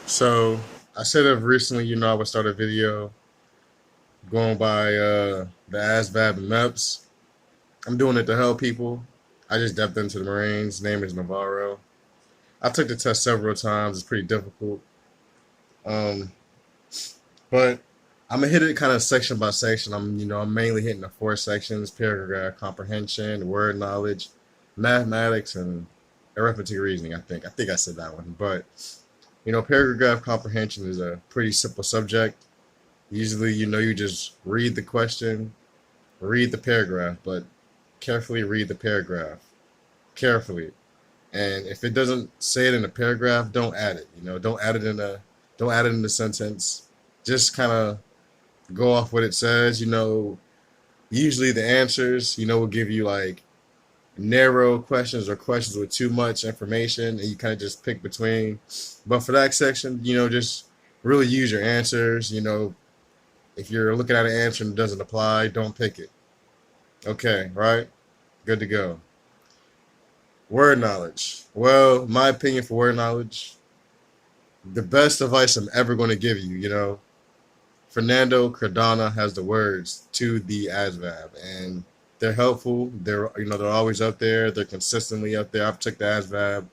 So I said of recently, I would start a video going by the Asvab and MEPS. I'm doing it to help people. I just stepped into the Marines. Name is Navarro. I took the test several times. It's pretty difficult. Um, but I'm gonna hit it kind of section by section. I'm mainly hitting the four sections: paragraph comprehension, word knowledge, mathematics, and arithmetic reasoning. I think I said that one. But paragraph comprehension is a pretty simple subject. Usually, you just read the question, read the paragraph, but carefully read the paragraph. Carefully. And if it doesn't say it in a paragraph, don't add it. Don't add it in the sentence. Just kind of go off what it says. Usually the answers, will give you like narrow questions or questions with too much information and you kind of just pick between. But for that section, just really use your answers. If you're looking at an answer and it doesn't apply, don't pick it. Okay, right? Good to go. Word knowledge. Well, my opinion for word knowledge, the best advice I'm ever going to give you, Fernando Cardano has the words to the ASVAB, and they're helpful. They're always up there. They're consistently up there. I've took the ASVAB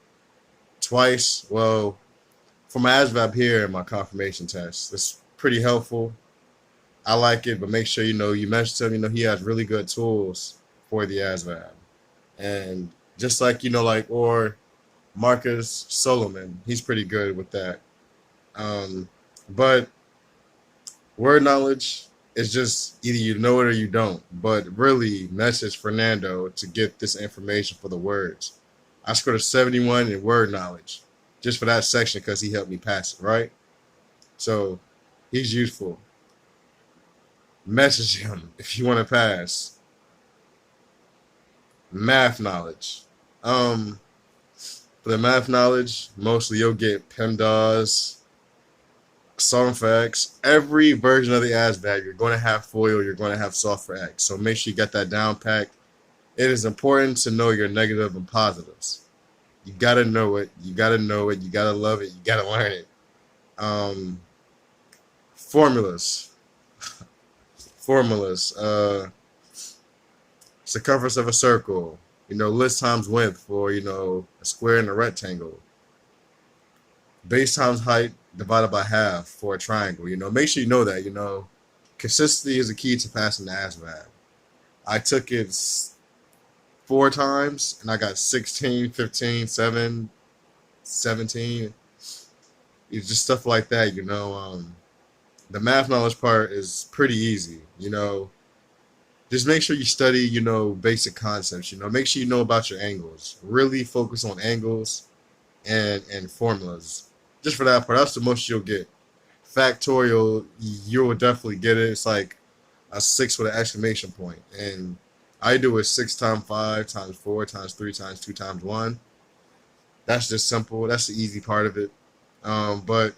twice. Well, for my ASVAB here in my confirmation test, it's pretty helpful. I like it, but make sure you mentioned him. He has really good tools for the ASVAB, and just like or Marcus Solomon, he's pretty good with that. But word knowledge is just either you know it or you don't. But really, message Fernando to get this information for the words. I scored a 71 in word knowledge just for that section because he helped me pass it, right? So he's useful. Message him if you want to pass. Math knowledge. For the math knowledge, mostly you'll get PEMDAS, solve for X. Every version of the ASVAB, you're going to have FOIL, you're going to have solve for X. So make sure you get that down packed. It is important to know your negative and positives. You got to know it. You got to know it. You got to love it. You got to learn it. Formulas. Formulas. Circumference of a circle. List times width for, a square and a rectangle. Base times height divided by half for a triangle. Make sure you know that. Consistency is the key to passing the ASVAB. I took it 4 times and I got 16, 15, 7, 17. It's just stuff like that. The math knowledge part is pretty easy. Just make sure you study, basic concepts. Make sure you know about your angles. Really focus on angles and formulas. Just for that part, that's the most you'll get. Factorial, you will definitely get it. It's like a 6 with an exclamation point. And I do it 6 times 5 times 4 times 3 times 2 times 1. That's just simple. That's the easy part of it. But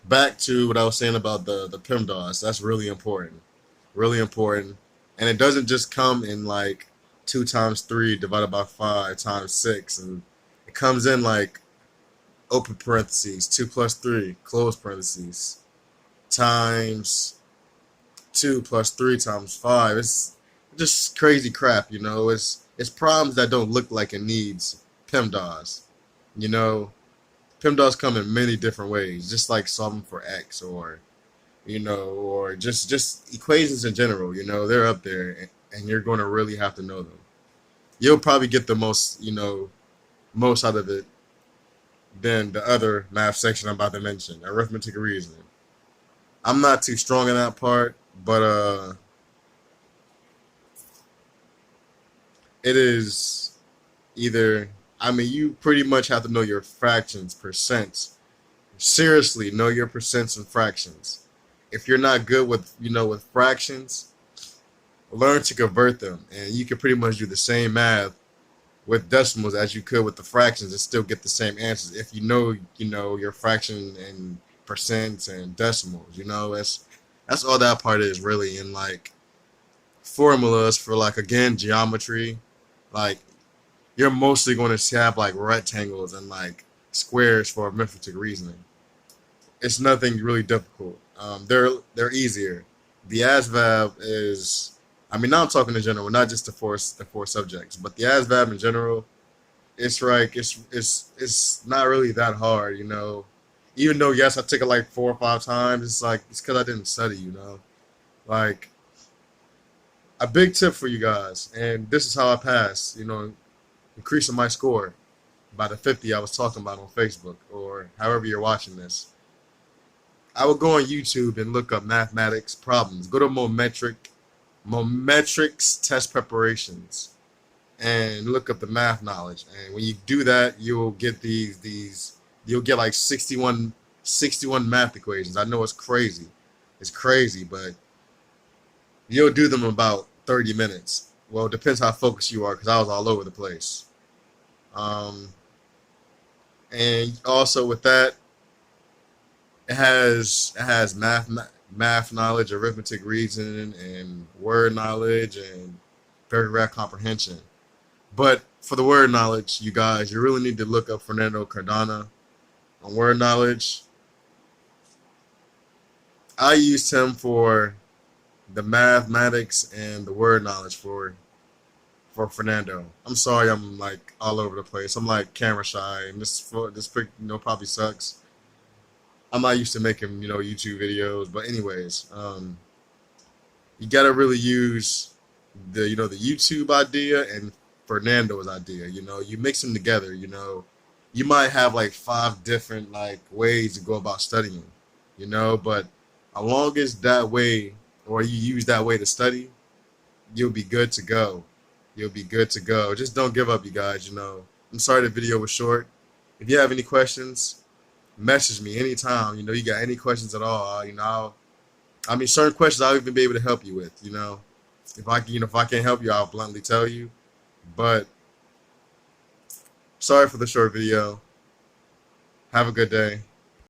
back to what I was saying about the PEMDAS. That's really important. Really important. And it doesn't just come in like 2 times 3 divided by 5 times 6. And it comes in like open parentheses, 2 plus 3, close parentheses, times 2 plus 3 times 5. It's just crazy crap, It's problems that don't look like it needs PEMDAS. PEMDAS come in many different ways, just like solving for X or just equations in general. They're up there, and you're going to really have to know them. You'll probably get the most out of it than the other math section I'm about to mention, arithmetic reasoning. I'm not too strong in that part, but it is either. You pretty much have to know your fractions, percents. Seriously, know your percents and fractions. If you're not good with fractions, learn to convert them, and you can pretty much do the same math with decimals as you could with the fractions and still get the same answers if your fraction and percents and decimals. That's all that part is really. And like formulas for like, again, geometry, like you're mostly going to have like rectangles and like squares for arithmetic reasoning. It's nothing really difficult. They're easier. The ASVAB is, I mean, now I'm talking in general, not just the four subjects, but the ASVAB in general. It's like it's not really that hard, you know. Even though yes, I took it like 4 or 5 times. It's like it's because I didn't study, you know. Like a big tip for you guys, and this is how I pass. You know, increasing my score by the 50 I was talking about on Facebook or however you're watching this. I would go on YouTube and look up mathematics problems. Go to Mometrics test preparations and look up the math knowledge. And when you do that, you'll get these you'll get like 61 math equations. I know it's crazy. It's crazy, but you'll do them in about 30 minutes. Well, it depends how focused you are because I was all over the place. Um, and also with that, it has math knowledge, arithmetic, reasoning, and word knowledge, and paragraph comprehension. But for the word knowledge, you guys, you really need to look up Fernando Cardano on word knowledge. I used him for the mathematics and the word knowledge for Fernando. I'm sorry, I'm like all over the place. I'm like camera shy, and this pic, probably sucks. I'm not used to making YouTube videos, but anyways, you gotta really use the YouTube idea and Fernando's idea. You mix them together. You might have like 5 different like ways to go about studying. But as long as that way or you use that way to study, you'll be good to go. You'll be good to go. Just don't give up, you guys. I'm sorry the video was short. If you have any questions, message me anytime. You got any questions at all. I mean, certain questions I'll even be able to help you with. If I can't help you, I'll bluntly tell you. But sorry for the short video. Have a good day.